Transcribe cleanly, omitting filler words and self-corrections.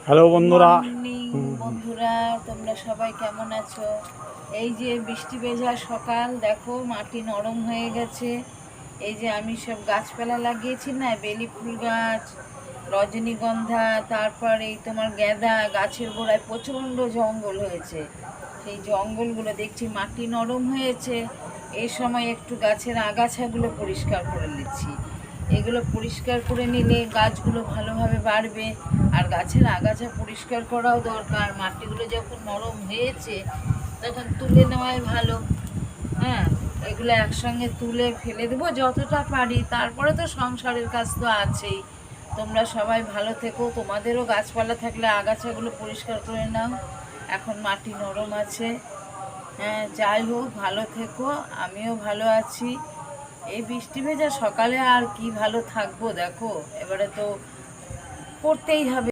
Hello বন্ধুরা। Morning বন্ধুরা, তোমরা সবাই কেমন আছো? এই যে বৃষ্টি ভেজা সকাল, দেখো মাটি নরম হয়ে গেছে। এই যে আমি সব গাছপালা লাগিয়েছি না, বেলি ফুল গাছ, রজনীগন্ধা, তারপর এই তোমার গাঁদা গাছের গোড়ায় প্রচণ্ড জঙ্গল হয়েছে। সেই জঙ্গলগুলো দেখছি মাটি নরম হয়েছে, এই সময় একটু গাছের আগাছাগুলো পরিষ্কার করে নিচ্ছি। এগুলো পরিষ্কার করে নিলে গাছগুলো ভালোভাবে বাড়বে। আর গাছের আগাছা পরিষ্কার করাও দরকার, মাটিগুলো যখন নরম হয়েছে তখন তুলে নেওয়াই ভালো। হ্যাঁ, এগুলো একসঙ্গে তুলে ফেলে দেবো যতটা পারি, তারপরে তো সংসারের কাজ তো আছেই। তোমরা সবাই ভালো থেকো, তোমাদেরও গাছপালা থাকলে আগাছাগুলো পরিষ্কার করে নাও। এখন মাটি নরম আছে। হ্যাঁ, যাই হোক, ভালো থেকো, আমিও ভালো আছি। এই বৃষ্টি ভেজা সকালে আর কি ভালো থাকবো, দেখো এবারে তো করতেই হবে।